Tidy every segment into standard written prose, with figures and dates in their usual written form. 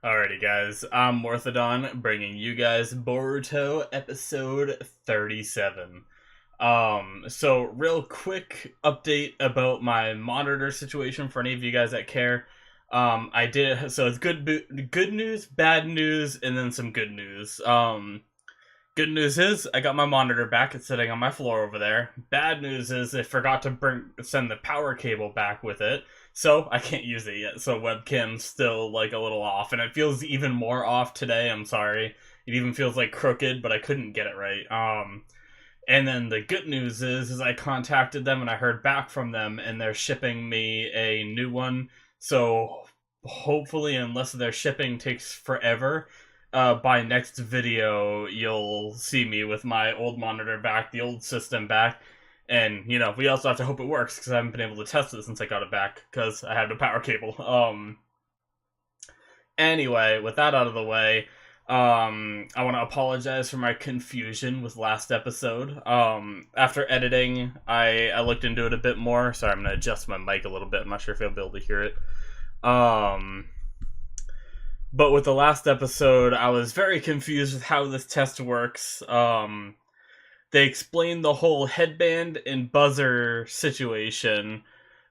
Alrighty, guys, I'm Morthadon, bringing you guys Boruto episode 37. So real quick update about my monitor situation for any of you guys that care. I did, so it's good news, bad news, and then some good news. Good news is I got my monitor back. It's sitting on my floor over there. Bad news is I forgot to send the power cable back with it, so I can't use it yet. So webcam's still like a little off, and it feels even more off today. I'm sorry. It even feels like crooked, but I couldn't get it right. And then the good news is I contacted them and I heard back from them, and they're shipping me a new one. So hopefully, unless their shipping takes forever, by next video, you'll see me with my old monitor back, the old system back, and, we also have to hope it works, because I haven't been able to test it since I got it back, because I have no power cable. Anyway, with that out of the way, I want to apologize for my confusion with last episode. After editing, I looked into it a bit more. Sorry, I'm going to adjust my mic a little bit. I'm not sure if you'll be able to hear it. But with the last episode, I was very confused with how this test works. They explained the whole headband and buzzer situation.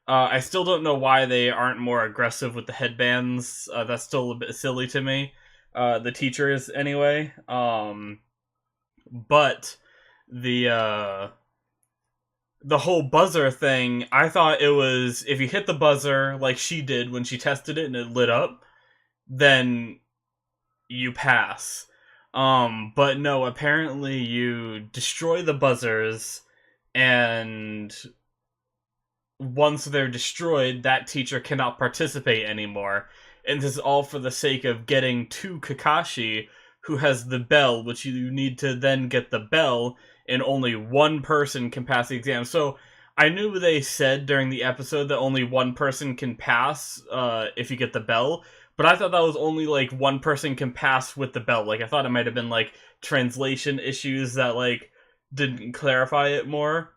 I still don't know why they aren't more aggressive with the headbands. That's still a bit silly to me. The teachers, anyway. But the whole buzzer thing, I thought it was if you hit the buzzer like she did when she tested it and it lit up, then you pass. But no, apparently you destroy the buzzers, and once they're destroyed, that teacher cannot participate anymore. And this is all for the sake of getting to Kakashi, who has the bell, which you need to then get the bell, and only one person can pass the exam. So I knew they said during the episode that only one person can pass if you get the bell, but I thought that was only, like, one person can pass with the bell. Like, I thought it might have been, like, translation issues that, like, didn't clarify it more.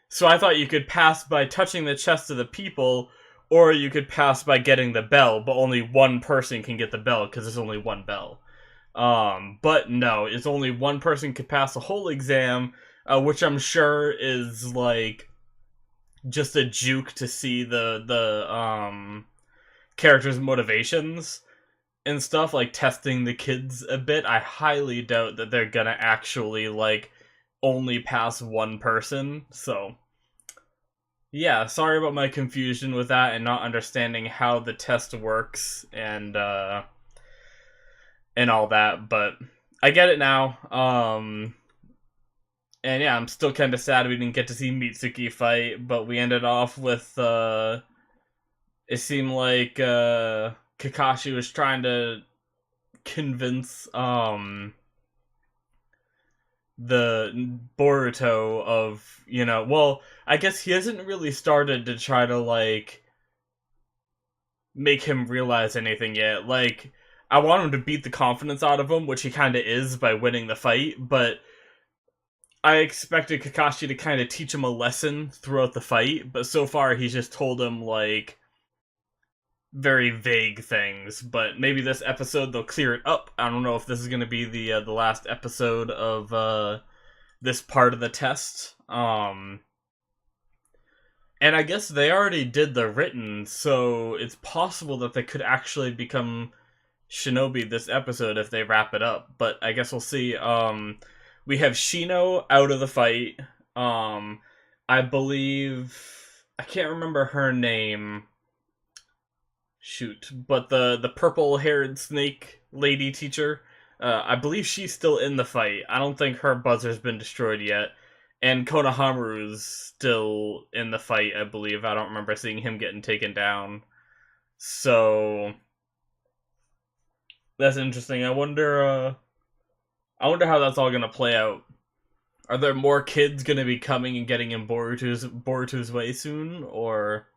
So I thought you could pass by touching the chest of the people, or you could pass by getting the bell, but only one person can get the bell, because there's only one bell. But no, it's only one person can pass the whole exam, which I'm sure is, like, just a juke to see the characters' motivations and stuff, like testing the kids a bit. I highly doubt that they're gonna actually, like, only pass one person, so yeah, sorry about my confusion with that and not understanding how the test works and all that, but I get it now. And yeah, I'm still kind of sad we didn't get to see Mitsuki fight, but we ended off with it seemed like Kakashi was trying to convince the Boruto of, well, I guess he hasn't really started to try to, like, make him realize anything yet. Like, I want him to beat the confidence out of him, which he kind of is by winning the fight, but I expected Kakashi to kind of teach him a lesson throughout the fight, but so far he's just told him, like, very vague things. But maybe this episode they'll clear it up. I don't know if this is going to be the last episode of this part of the test. And I guess they already did the written, so it's possible that they could actually become shinobi this episode if they wrap it up. But I guess we'll see. We have Shino out of the fight. I believe, I can't remember her name. Shoot, but the purple-haired snake lady teacher, I believe she's still in the fight. I don't think her buzzer's been destroyed yet. And Konohamaru's still in the fight, I believe. I don't remember seeing him getting taken down. So that's interesting. I wonder how that's all gonna play out. Are there more kids gonna be coming and getting in Boruto's way soon, or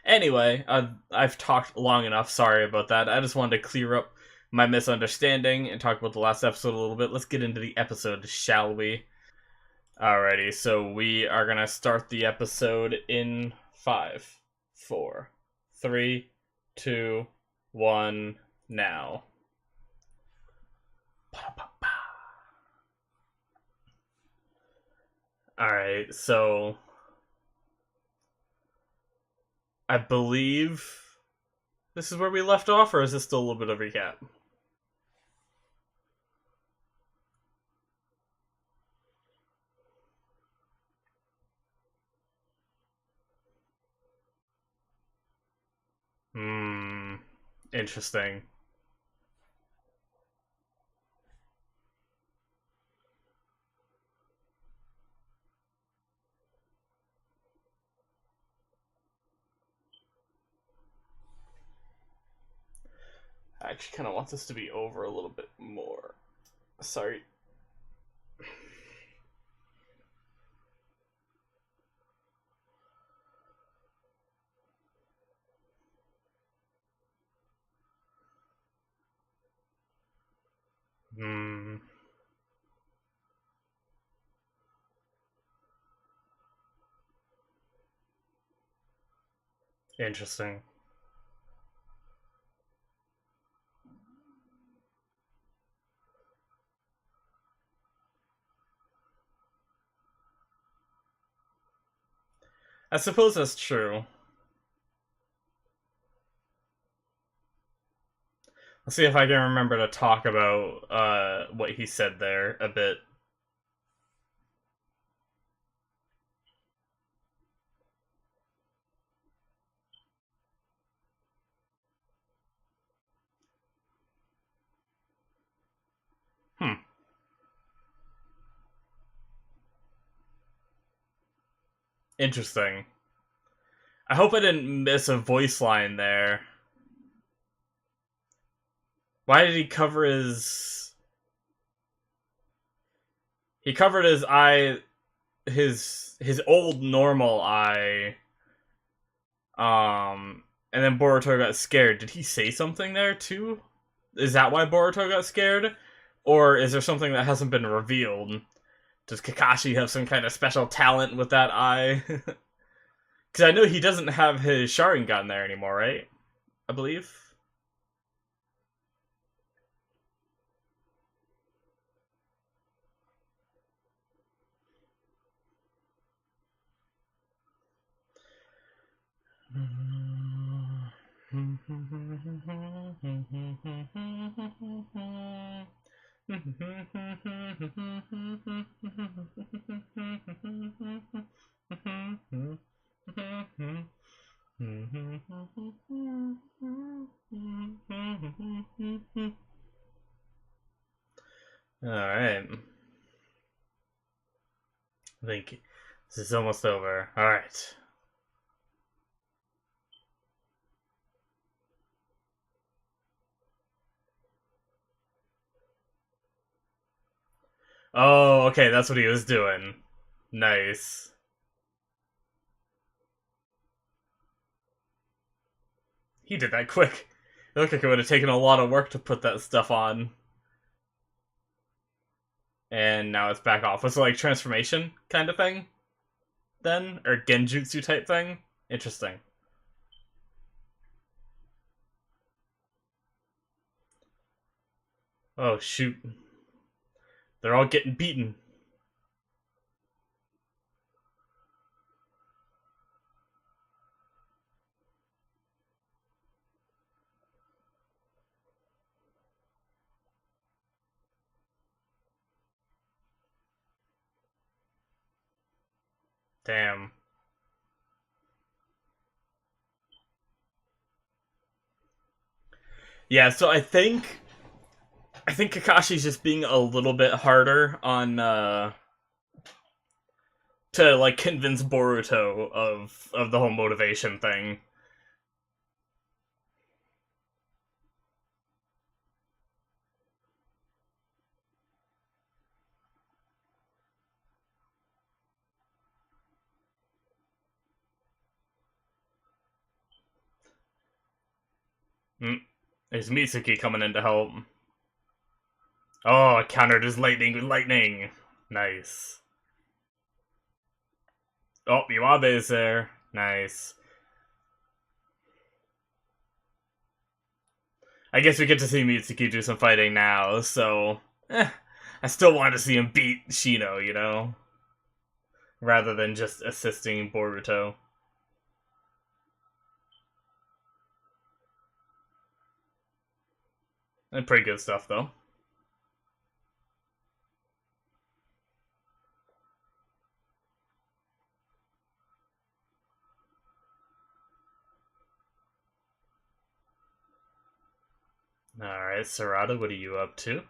Anyway, I've talked long enough. Sorry about that. I just wanted to clear up my misunderstanding and talk about the last episode a little bit. Let's get into the episode, shall we? Alrighty, so we are gonna start the episode in 5, 4, 3, 2, 1, now. Alright, so I believe this is where we left off, or is this still a little bit of a recap? Hmm. Interesting. I actually kind of want this to be over a little bit more. Sorry. Hmm. Interesting. I suppose that's true. Let's see if I can remember to talk about what he said there a bit. Hmm. Interesting. I hope I didn't miss a voice line there. Why did he cover his... He covered his eye... His old normal eye. And then Boruto got scared. Did he say something there, too? Is that why Boruto got scared? Or is there something that hasn't been revealed? Does Kakashi have some kind of special talent with that eye? Because I know he doesn't have his Sharingan there anymore, right? I believe. Alright. I think this is almost over. Alright. Oh, okay, that's what he was doing. Nice. He did that quick. It looked like it would have taken a lot of work to put that stuff on. And now it's back off. Was it like transformation kind of thing? Then? Or genjutsu type thing? Interesting. Oh, shoot. They're all getting beaten. Damn. Yeah, so I think Kakashi's just being a little bit harder on to like convince Boruto of the whole motivation thing. Mm. There's Mitsuki coming in to help. Oh, countered his lightning with lightning. Nice. Oh, Iwabe is there. Nice. I guess we get to see Mitsuki do some fighting now, so I still want to see him beat Shino, you know, rather than just assisting Boruto. And pretty good stuff though. Alright, Sarada, what are you up to?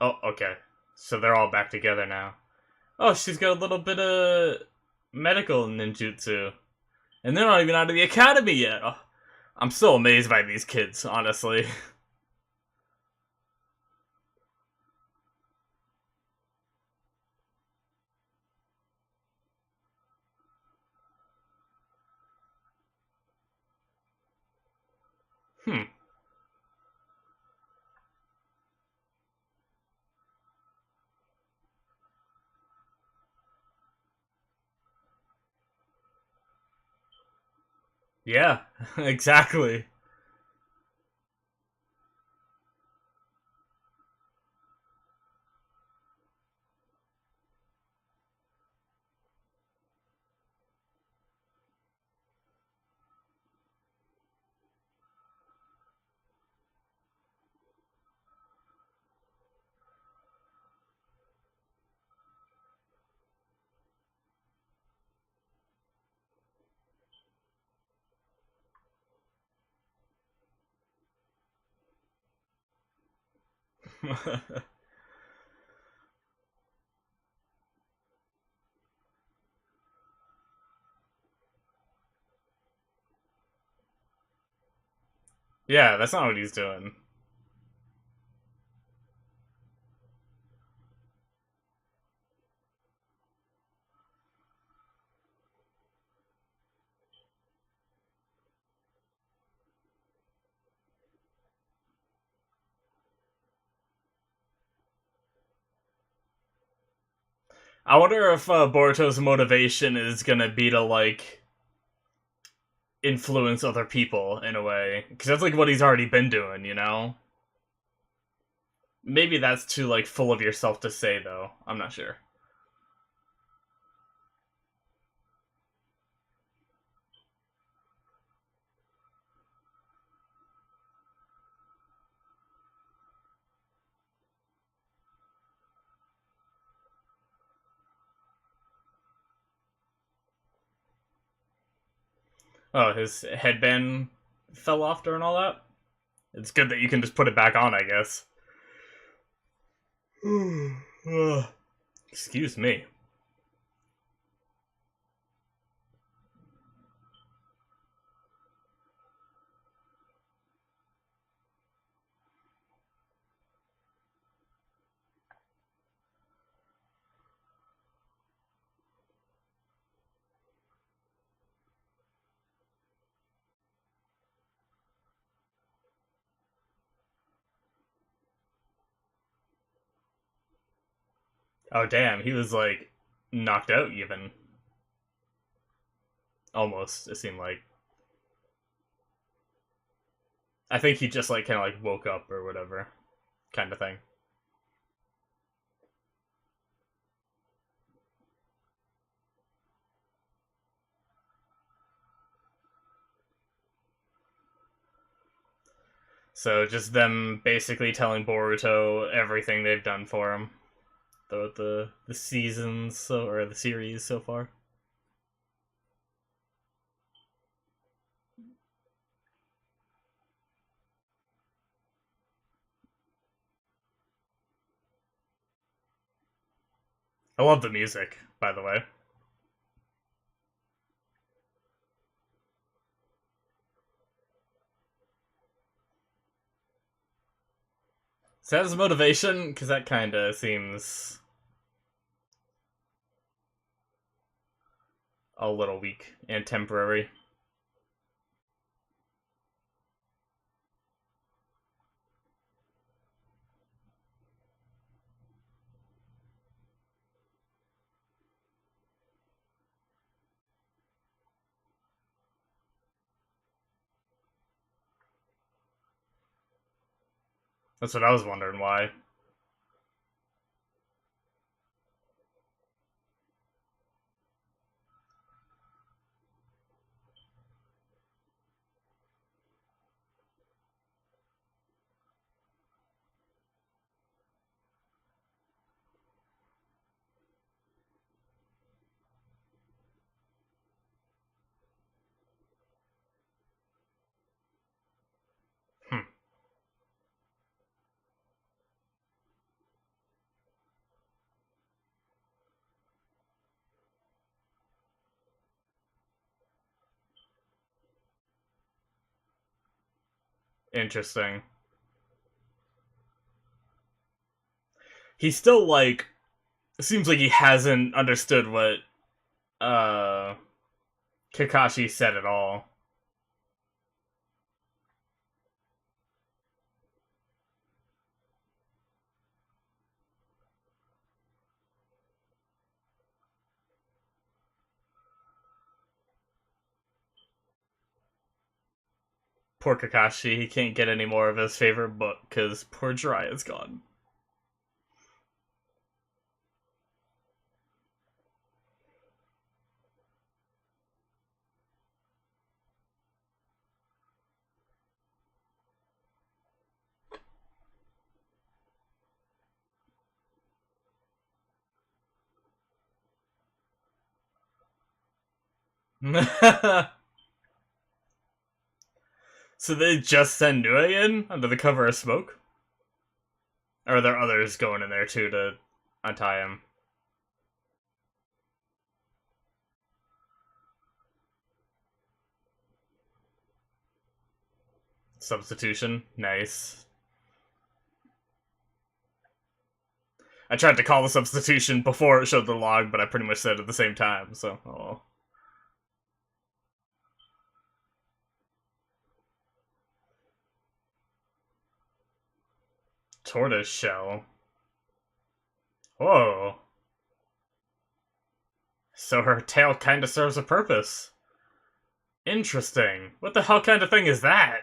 Oh, okay. So they're all back together now. Oh, she's got a little bit of medical ninjutsu. And they're not even out of the academy yet. Oh, I'm so amazed by these kids, honestly. Hmm. Yeah, exactly. Yeah, that's not what he's doing. I wonder if Boruto's motivation is gonna be to, like, influence other people in a way. Because that's, like, what he's already been doing, you know? Maybe that's too, like, full of yourself to say, though. I'm not sure. Oh, his headband fell off during all that? It's good that you can just put it back on, I guess. Excuse me. Oh, damn, he was, like, knocked out, even. Almost, it seemed like. I think he just, like, kind of, like, woke up or whatever, kind of thing. So just them basically telling Boruto everything they've done for him throughout the seasons or the series so far. I love the music, by the way. So that's motivation, because that kind of seems a little weak and temporary. That's what I was wondering why. Hmm. Interesting. He's still like, it seems like he hasn't understood what uh Kakashi said at all. Poor Kakashi, he can't get any more of his favorite book because poor Jiraiya's gone. So they just send Nue in under the cover of smoke? Or are there others going in there too to untie him? Substitution? Nice. I tried to call the substitution before it showed the log, but I pretty much said it at the same time, so oh. Tortoise shell. Whoa. So her tail kinda serves a purpose. Interesting. What the hell kind of thing is that?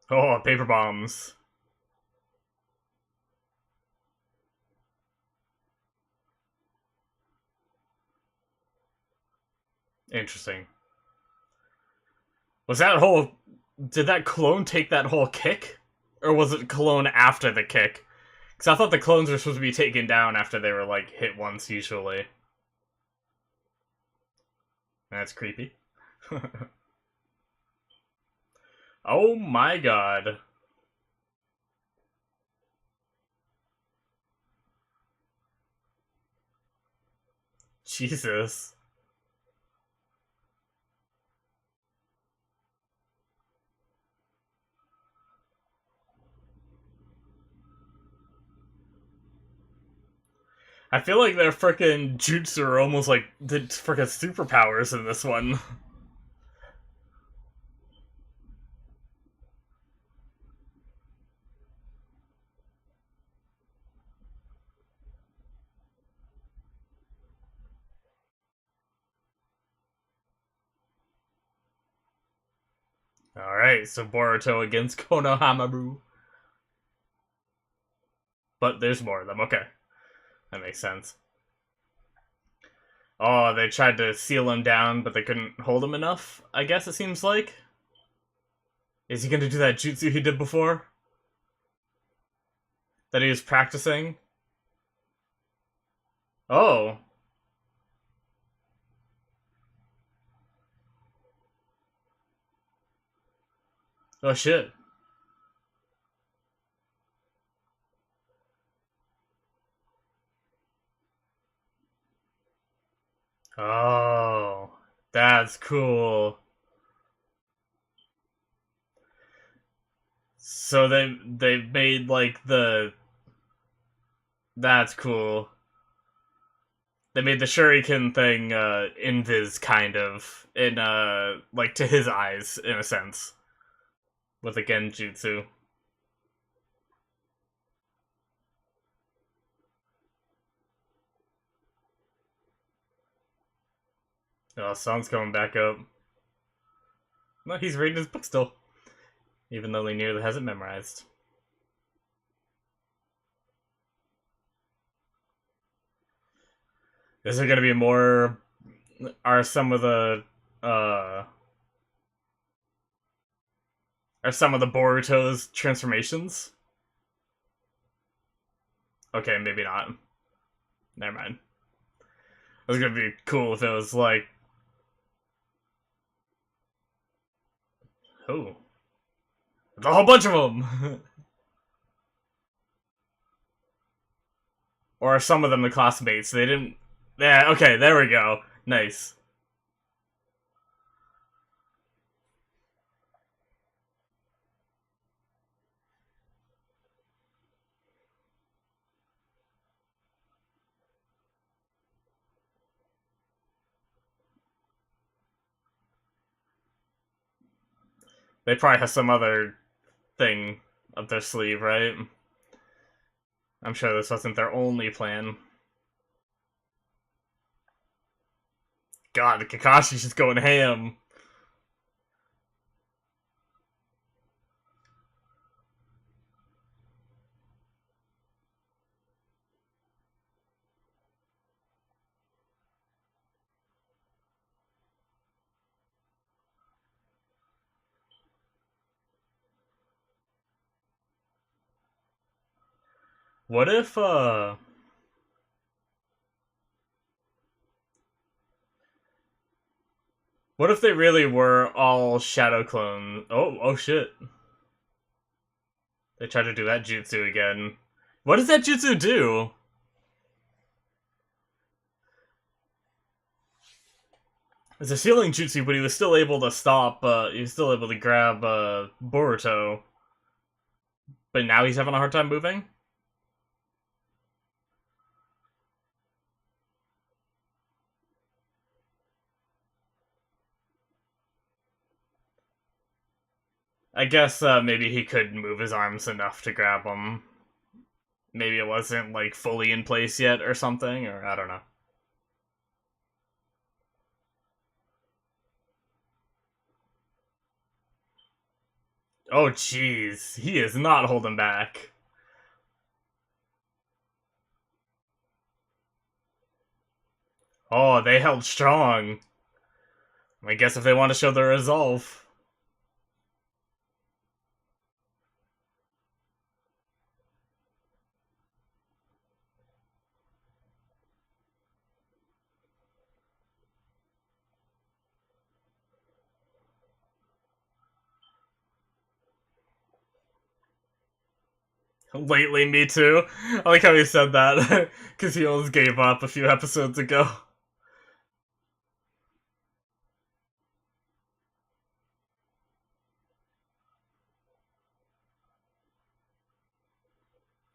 Oh, paper bombs. Interesting. Was that whole... Did that clone take that whole kick? Or was it clone after the kick? Because I thought the clones were supposed to be taken down after they were, like, hit once, usually. That's creepy. Oh my god. Jesus. I feel like their frickin' jutsu are almost like the frickin' superpowers in this one. Alright, so Boruto against Konohamaru. But there's more of them, okay. That makes sense. Oh, they tried to seal him down, but they couldn't hold him enough, I guess it seems like. Is he gonna do that jutsu he did before? That he was practicing? Oh. Oh shit. Oh. That's cool. So they made like the... That's cool. They made the shuriken thing invis kind of in like to his eyes in a sense with the genjutsu. Oh, sun's coming back up. No, he's reading his book still, even though he nearly has it memorized. Is there gonna be more? Are some of the uh are some of the Boruto's transformations? Okay, maybe not. Never mind. It was gonna be cool if it was like, oh, there's a whole bunch of them. Or are some of them the classmates? They didn't. Yeah, okay, there we go. Nice. They probably have some other thing up their sleeve, right? I'm sure this wasn't their only plan. God, Kakashi's just going ham. What if, what if they really were all shadow clones? Oh shit. They tried to do that jutsu again. What does that jutsu do? It's a ceiling jutsu, but he was still able to stop, he was still able to grab, Boruto. But now he's having a hard time moving? I guess, maybe he couldn't move his arms enough to grab him. Maybe it wasn't, like, fully in place yet or something, or I don't know. Oh, jeez. He is not holding back. Oh, they held strong. I guess if they want to show their resolve. Lately, me too. I like how he said that, because he almost gave up a few episodes ago.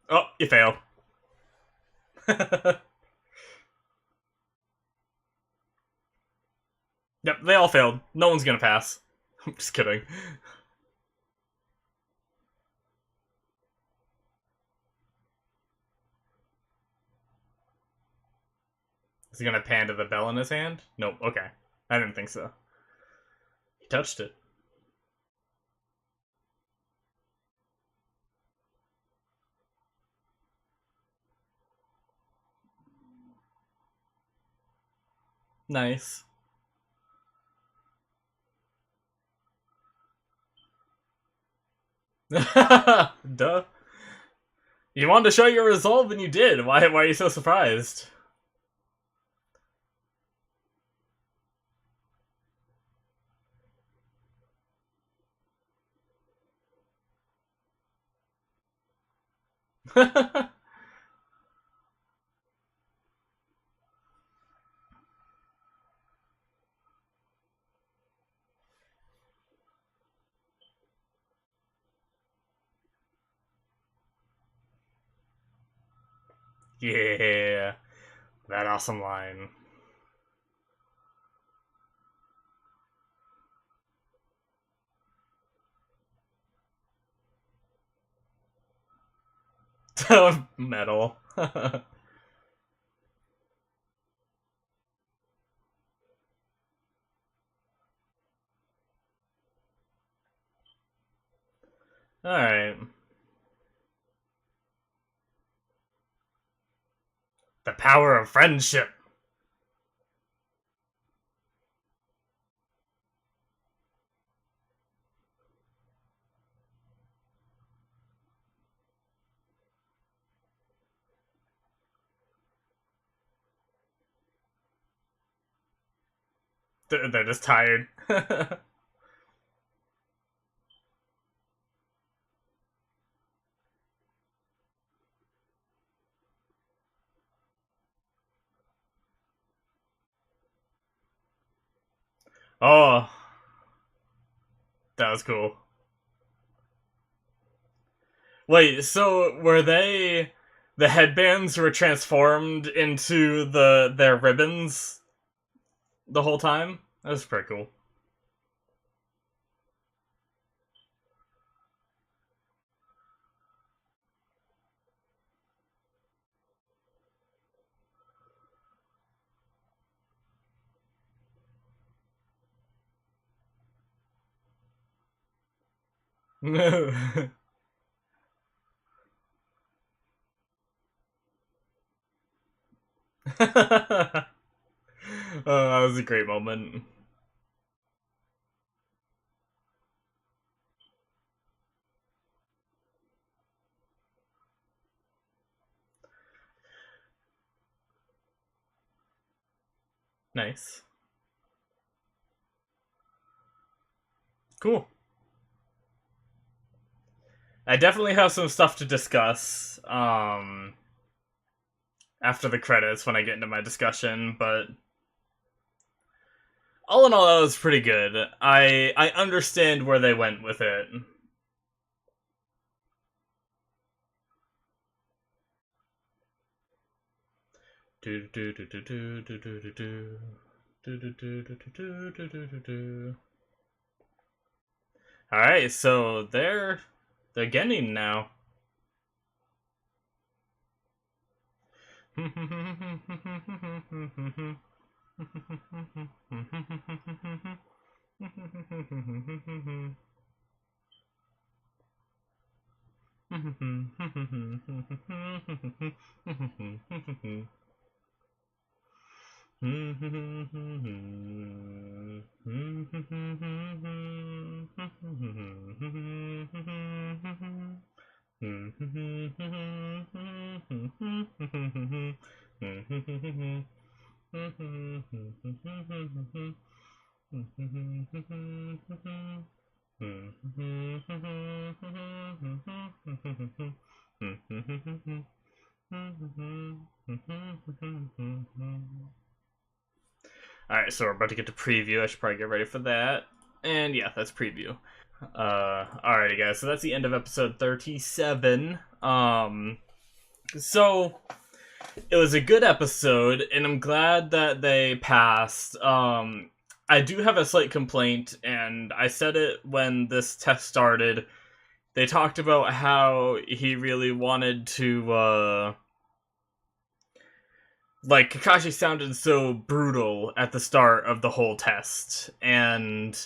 Oh, you fail. Yep, they all failed. No one's gonna pass. I'm just kidding. Is he gonna pan to the bell in his hand? Nope, okay. I didn't think so. He touched it. Nice. Duh. You wanted to show your resolve and you did. Why are you so surprised? Yeah. That awesome line. Metal. Alright. The power of friendship. They're just tired. Oh, that was cool. Wait, so were they the headbands were transformed into their ribbons the whole time? That was pretty cool. Oh, that was a great moment. Nice. Cool. I definitely have some stuff to discuss after the credits when I get into my discussion, but all in all that was pretty good. I understand where they went with it. Alright, so they're getting now. Alright, so we're about to get to preview. I should probably get ready for that. And yeah, that's preview. Alrighty guys, so that's the end of episode 37. So it was a good episode, and I'm glad that they passed. I do have a slight complaint, and I said it when this test started. They talked about how he really wanted to, like, Kakashi sounded so brutal at the start of the whole test, and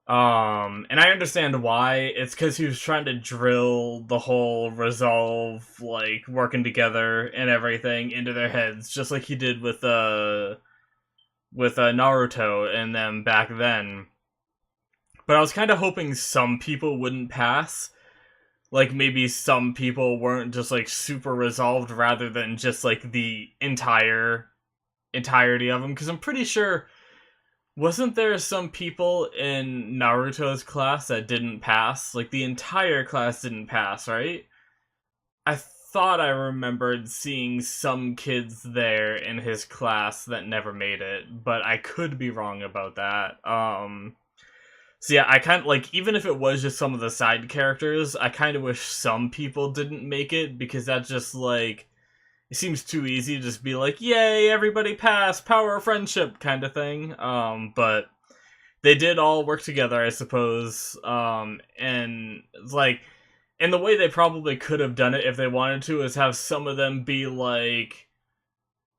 I understand why. It's because he was trying to drill the whole resolve, like, working together and everything into their heads, just like he did with Naruto and them back then. But I was kind of hoping some people wouldn't pass. Like, maybe some people weren't just, like, super resolved rather than just, like, the entirety of them. Because I'm pretty sure, wasn't there some people in Naruto's class that didn't pass? Like, the entire class didn't pass, right? I thought I remembered seeing some kids there in his class that never made it, but I could be wrong about that. So yeah, I kind of, like, even if it was just some of the side characters, I kind of wish some people didn't make it, because that just, like, it seems too easy to just be like, yay, everybody pass, power of friendship kind of thing. But they did all work together, I suppose. And it's like, and the way they probably could have done it if they wanted to is have some of them be like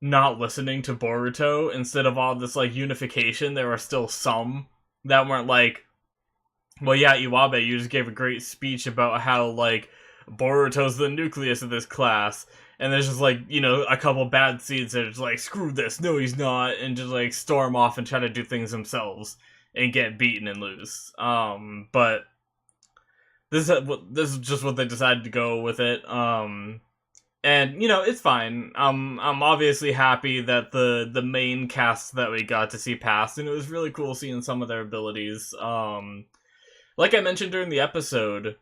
not listening to Boruto instead of all this like unification. There were still some that weren't like Well, yeah, Iwabe, you just gave a great speech about how, like, Boruto's the nucleus of this class, and there's just, like, a couple bad seeds that are just like, screw this, no he's not, and just, like, storm off and try to do things themselves, and get beaten and lose. But this is just what they decided to go with it. And it's fine. I'm obviously happy that the main cast that we got to see passed, and it was really cool seeing some of their abilities. Like I mentioned during the episode,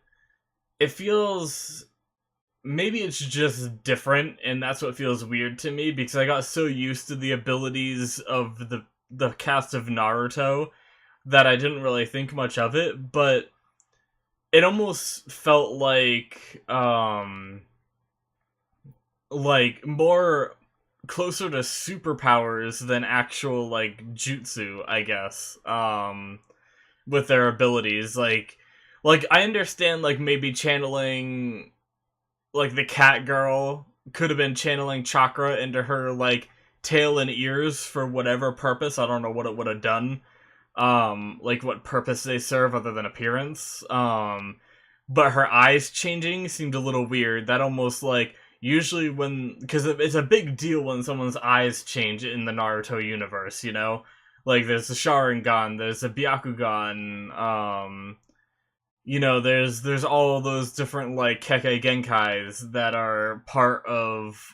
it feels, maybe it's just different, and that's what feels weird to me, because I got so used to the abilities of the cast of Naruto that I didn't really think much of it, but it almost felt like more closer to superpowers than actual, like, jutsu, I guess. With their abilities, like I understand, like, maybe channeling, like, the cat girl could have been channeling chakra into her, like, tail and ears for whatever purpose. I don't know what it would have done, like what purpose they serve other than appearance. But her eyes changing seemed a little weird. That almost, like, usually when, because it's a big deal when someone's eyes change in the Naruto universe, like there's the Sharingan, there's the Byakugan, there's all those different, like, Kekkei Genkais that are part of,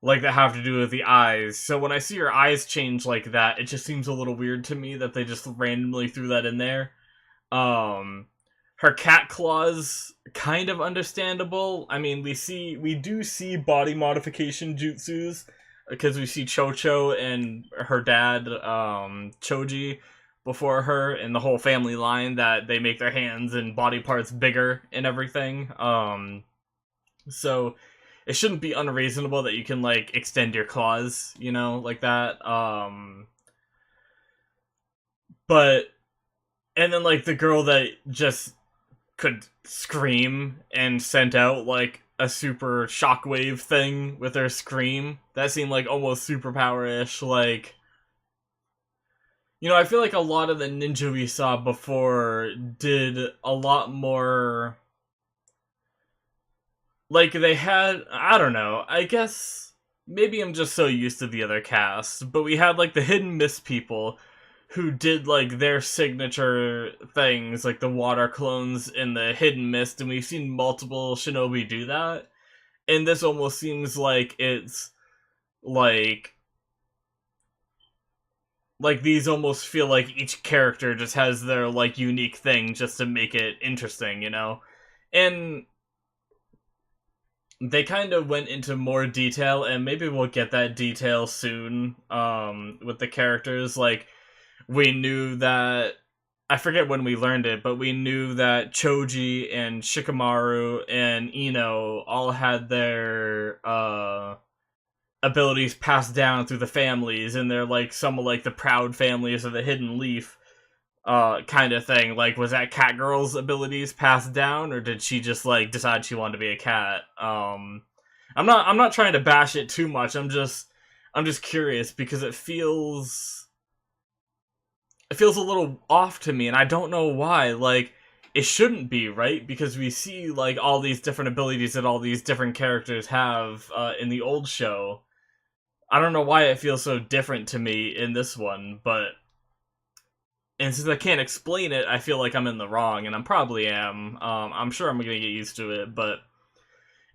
like, that have to do with the eyes. So when I see her eyes change like that, it just seems a little weird to me that they just randomly threw that in there. Um, Her cat claws, kind of understandable. I mean, we do see body modification jutsus, because we see Chocho and her dad, Choji, before her, and the whole family line, that they make their hands and body parts bigger and everything. So it shouldn't be unreasonable that you can, like, extend your claws, like that. But and then, like, the girl that just could scream and sent out, like, a super shockwave thing with her scream, that seemed like almost superpower-ish. Like, I feel like a lot of the ninja we saw before did a lot more, like, they had, I don't know, I guess maybe I'm just so used to the other cast, but we had, like, the hidden mist people who did, like, their signature things, like the water clones and the hidden mist, and we've seen multiple shinobi do that. And this almost seems like it's like these almost feel like each character just has their, like, unique thing just to make it interesting. And they kind of went into more detail, and maybe we'll get that detail soon, with the characters. Like, we knew that, I forget when we learned it, but we knew that Choji and Shikamaru and Ino all had their abilities passed down through the families, and they're, like, some of, like, the proud families of the Hidden Leaf, kind of thing. Like, was that cat girl's abilities passed down, or did she just, like, decide she wanted to be a cat? I'm not trying to bash it too much. I'm just curious, because it feels a little off to me, and I don't know why. Like, it shouldn't be, right? Because we see, like, all these different abilities that all these different characters have, in the old show. I don't know why it feels so different to me in this one, and since I can't explain it, I feel like I'm in the wrong, and I probably am. I'm sure I'm gonna get used to it,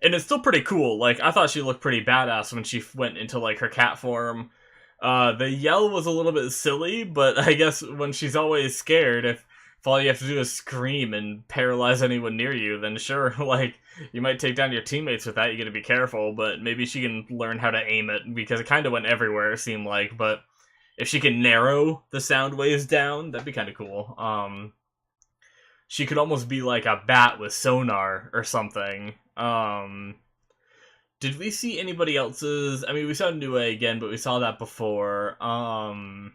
and it's still pretty cool. Like, I thought she looked pretty badass when she went into, like, her cat form. The yell was a little bit silly, but I guess when she's always scared, if all you have to do is scream and paralyze anyone near you, then sure, like, you might take down your teammates with that. You gotta be careful, but maybe she can learn how to aim it, because it kind of went everywhere, it seemed like. But if she can narrow the sound waves down, that'd be kind of cool. She could almost be like a bat with sonar or something. Did we see anybody else's? I mean, we saw Nue again, but we saw that before. I'm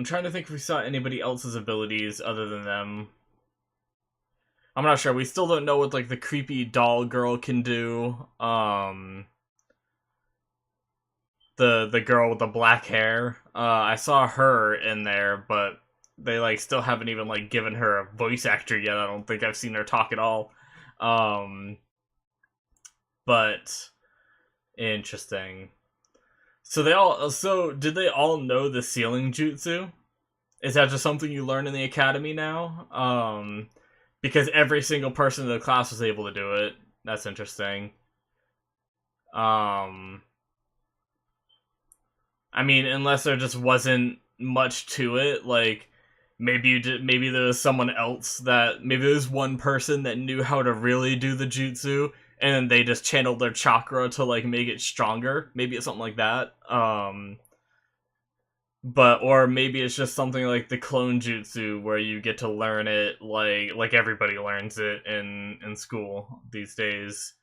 trying to think if we saw anybody else's abilities other than them. I'm not sure. We still don't know what, like, the creepy doll girl can do. the girl with the black hair. I saw her in there, but they like still haven't even like given her a voice actor yet. I don't think I've seen her talk at all. Um, but interesting. So did they all know the sealing jutsu? Is that just something you learn in the academy now? Because every single person in the class was able to do it. That's interesting. Um, I mean, unless there just wasn't much to it, like maybe there was someone else that maybe there was one person that knew how to really do the jutsu, and then they just channeled their chakra to like make it stronger. Maybe it's something like that. But or maybe it's just something like the clone jutsu where you get to learn it like everybody learns it in school these days.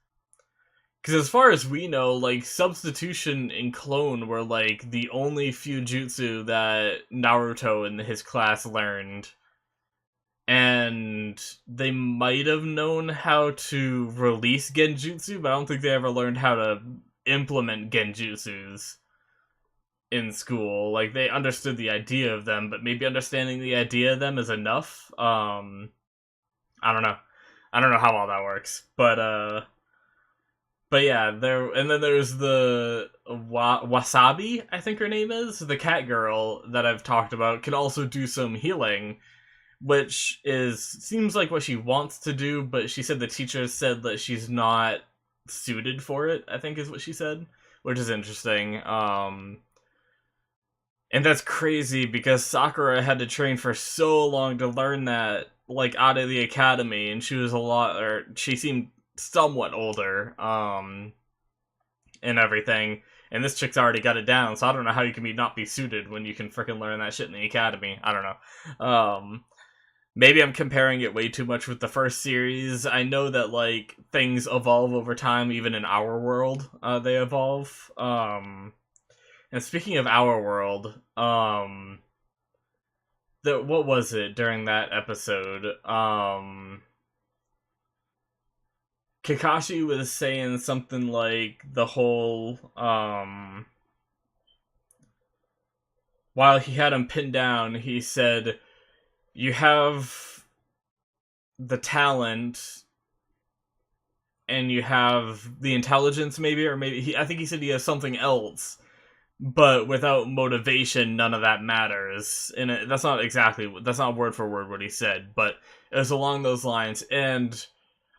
Because as far as we know, like substitution and clone were like the only few jutsu that Naruto and his class learned, and they might have known how to release genjutsu, but I don't think they ever learned how to implement genjutsus in school. Like they understood the idea of them, but maybe understanding the idea of them is enough. I don't know. I don't know how all that works, but yeah, there and then there's the Wasabi, I think her name is, the cat girl that I've talked about, can also do some healing, which is seems like what she wants to do, but she said the teacher said that she's not suited for it, I think is what she said, which is interesting. And that's crazy because Sakura had to train for so long to learn that, like out of the academy, and she was a lot, or she seemed somewhat older, and everything. And this chick's already got it down, so I don't know how you can not be suited when you can freaking learn that shit in the academy. I don't know. Maybe I'm comparing it way too much with the first series. I know that like things evolve over time, even in our world, they evolve. And speaking of our world, what was it during that episode? Kakashi was saying something like the whole while he had him pinned down, he said, "You have the talent and you have the intelligence, maybe, or maybe I think he said he has something else, but without motivation, none of that matters." And that's not word for word what he said, but it was along those lines. And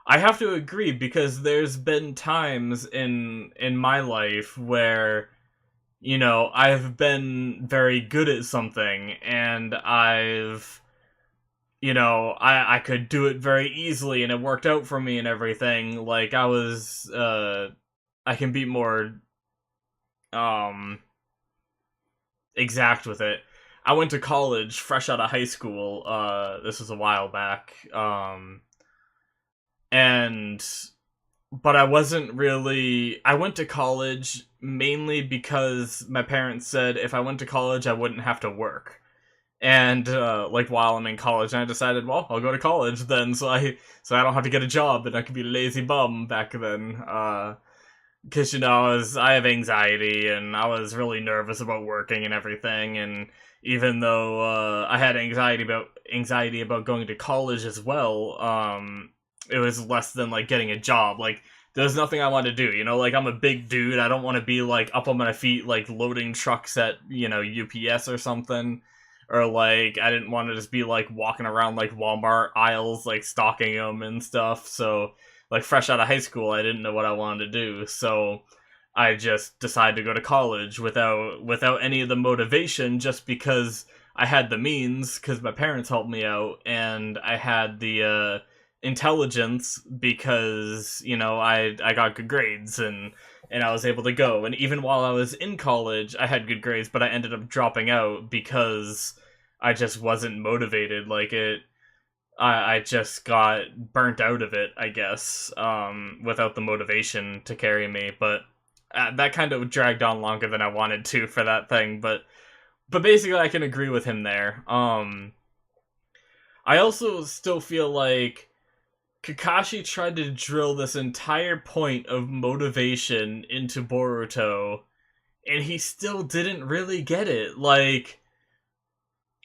I have to agree, because there's been times in my life where, you know, I've been very good at something, and I've, you know, I could do it very easily, and it worked out for me and everything. Like I can be more um exact with it. I went to college fresh out of high school. This was a while back. And but I wasn't really. I went to college mainly because my parents said if I went to college, I wouldn't have to work. And like while I'm in college, and I decided, well, I'll go to college then, so I don't have to get a job, and I could be a lazy bum back then. Because, you know, I have anxiety, and I was really nervous about working and everything, and even though I had anxiety about going to college as well, it was less than like getting a job. Like there's nothing I want to do, you know, like I'm a big dude, I don't want to be like up on my feet like loading trucks at, you know, UPS or something, or like I didn't want to just be like walking around like Walmart aisles like stalking them and stuff. So like fresh out of high school, I didn't know what I wanted to do, so I just decided to go to college without any of the motivation, just because I had the means, because my parents helped me out, and I had the intelligence because, you know, I got good grades, and I was able to go. And even while I was in college, I had good grades, but I ended up dropping out because I just wasn't motivated. Like I just got burnt out of it, I guess, without the motivation to carry me. But that kind of dragged on longer than I wanted to for that thing. But basically, I can agree with him there. I also still feel like Kakashi tried to drill this entire point of motivation into Boruto, and he still didn't really get it. Like,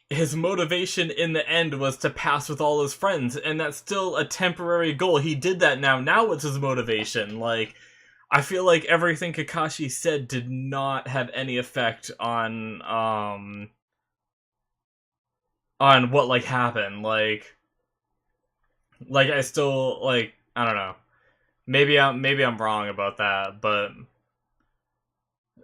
his motivation in the end was to pass with all his friends, and that's still a temporary goal. He did that now. Now what's his motivation? Like, I feel like everything Kakashi said did not have any effect on what like happened. Like I still like I don't know. Maybe I'm wrong about that, but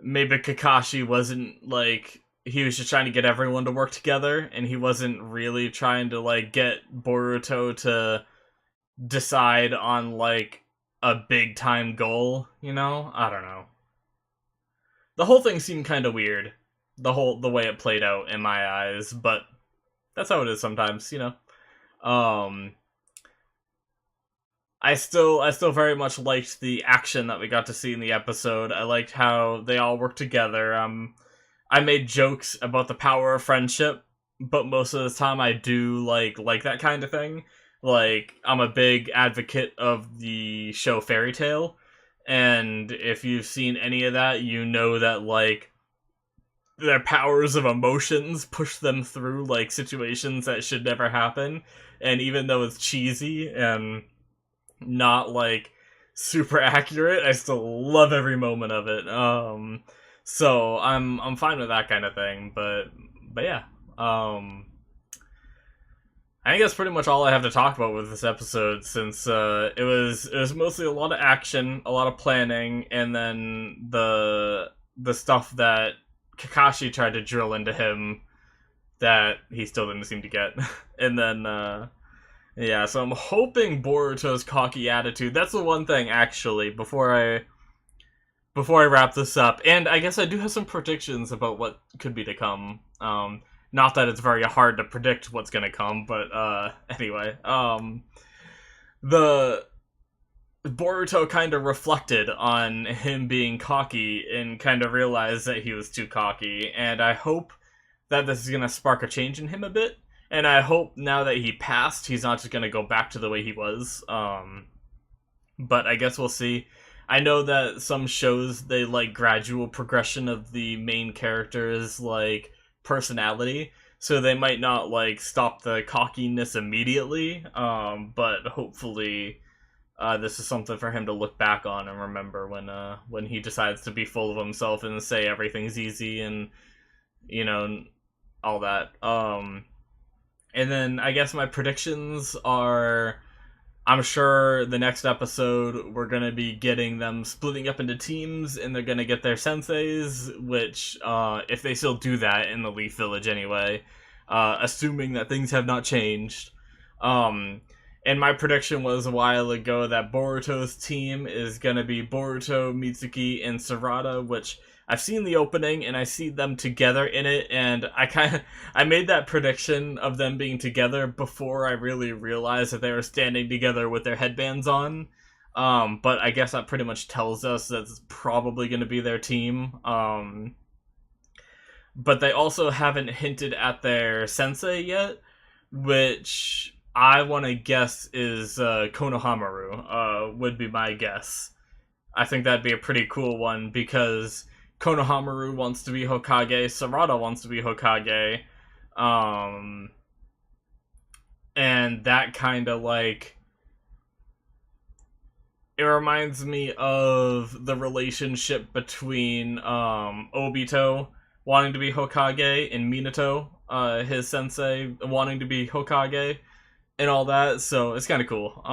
maybe Kakashi wasn't like he was just trying to get everyone to work together, and he wasn't really trying to like get Boruto to decide on like a big time goal, you know? I don't know. The whole thing seemed kind of weird. The way it played out in my eyes, but that's how it is sometimes, you know. Um I still very much liked the action that we got to see in the episode. I liked how they all worked together. I made jokes about the power of friendship, but most of the time I do like that kind of thing. Like, I'm a big advocate of the show Fairy Tail, and if you've seen any of that, you know that like their powers of emotions push them through like situations that should never happen. And even though it's cheesy and not like super accurate, I still love every moment of it. So I'm fine with that kind of thing, but yeah. I think that's pretty much all I have to talk about with this episode, since it was mostly a lot of action, a lot of planning, and then the stuff that Kakashi tried to drill into him that he still didn't seem to get. And then yeah, so I'm hoping Boruto's cocky attitude. That's the one thing, actually, before I wrap this up. And I guess I do have some predictions about what could be to come. Not that it's very hard to predict what's gonna come, but anyway. The Boruto kind of reflected on him being cocky and kind of realized that he was too cocky, and I hope that this is gonna spark a change in him a bit. And I hope now that he passed, he's not just gonna go back to the way he was. But I guess we'll see. I know that some shows, they like gradual progression of the main character's like personality, so they might not like stop the cockiness immediately. But hopefully, this is something for him to look back on and remember when he decides to be full of himself and say everything's easy and you know all that. And then I guess my predictions are, I'm sure the next episode we're going to be getting them splitting up into teams, and they're going to get their senseis, which, if they still do that in the Leaf Village anyway, assuming that things have not changed. And my prediction was a while ago that Boruto's team is going to be Boruto, Mitsuki, and Sarada, which I've seen the opening and I see them together in it, and I made that prediction of them being together before I really realized that they were standing together with their headbands on. But I guess that pretty much tells us that's probably going to be their team. But they also haven't hinted at their sensei yet, which I want to guess is Konohamaru. Would be my guess. I think that'd be a pretty cool one, because Konohamaru wants to be Hokage, Sarada wants to be Hokage, and that kind of like, it reminds me of the relationship between Obito wanting to be Hokage and Minato, his sensei, wanting to be Hokage and all that, so it's kind of cool.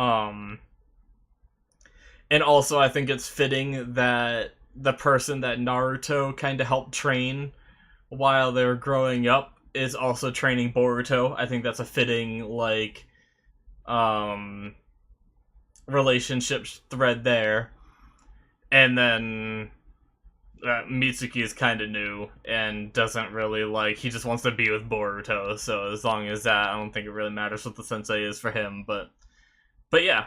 And also I think it's fitting that the person that Naruto kind of helped train while they were growing up is also training Boruto. I think that's a fitting, like, relationship thread there. And then Mitsuki is kind of new and doesn't really like, he just wants to be with Boruto, so as long as that, I don't think it really matters what the sensei is for him, but yeah,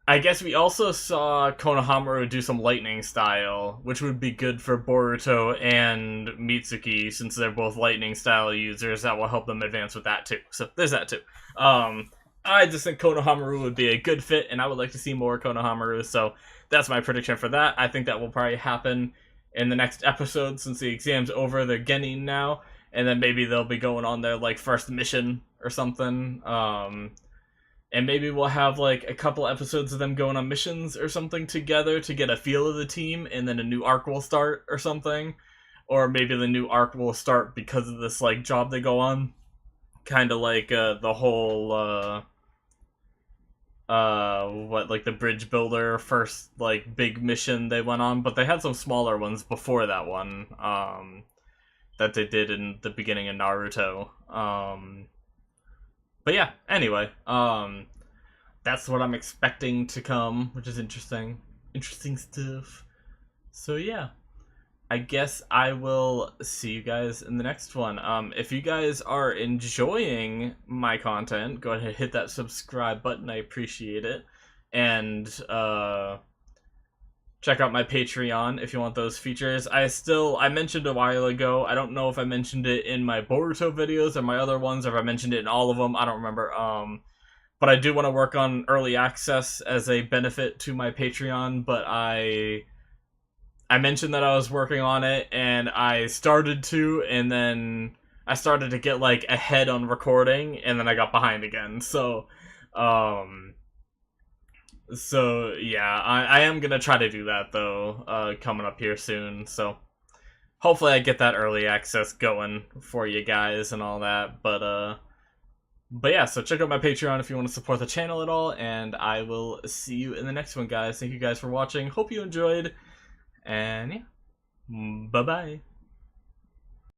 I guess we also saw Konohamaru do some lightning style, which would be good for Boruto and Mitsuki, since they're both lightning style users. That will help them advance with that too. So there's that too. I just think Konohamaru would be a good fit, and I would like to see more Konohamaru, so that's my prediction for that. I think that will probably happen in the next episode, since the exam's over. They're genin now, and then maybe they'll be going on their, like, first mission or something. And maybe we'll have, like, a couple episodes of them going on missions or something together to get a feel of the team, and then a new arc will start or something. Or maybe the new arc will start because of this, like, job they go on. Kind of like the whole, like the bridge builder first, like, big mission they went on, but they had some smaller ones before that one, that they did in the beginning of Naruto. But yeah, anyway, that's what I'm expecting to come, which is interesting. Interesting stuff. So yeah, I guess I will see you guys in the next one. If you guys are enjoying my content, go ahead and hit that subscribe button. I appreciate it. And check out my Patreon if you want those features. I mentioned a while ago, I don't know if I mentioned it in my Boruto videos or my other ones, or if I mentioned it in all of them, I don't remember. But I do want to work on early access as a benefit to my Patreon, but I mentioned that I was working on it, and I started to, and then I started to get, like, ahead on recording, and then I got behind again. So yeah, I am gonna try to do that, though, coming up here soon. So hopefully I get that early access going for you guys and all that. But yeah, so check out my Patreon if you want to support the channel at all, and I will see you in the next one, guys. Thank you guys for watching. Hope you enjoyed. And yeah, bye-bye.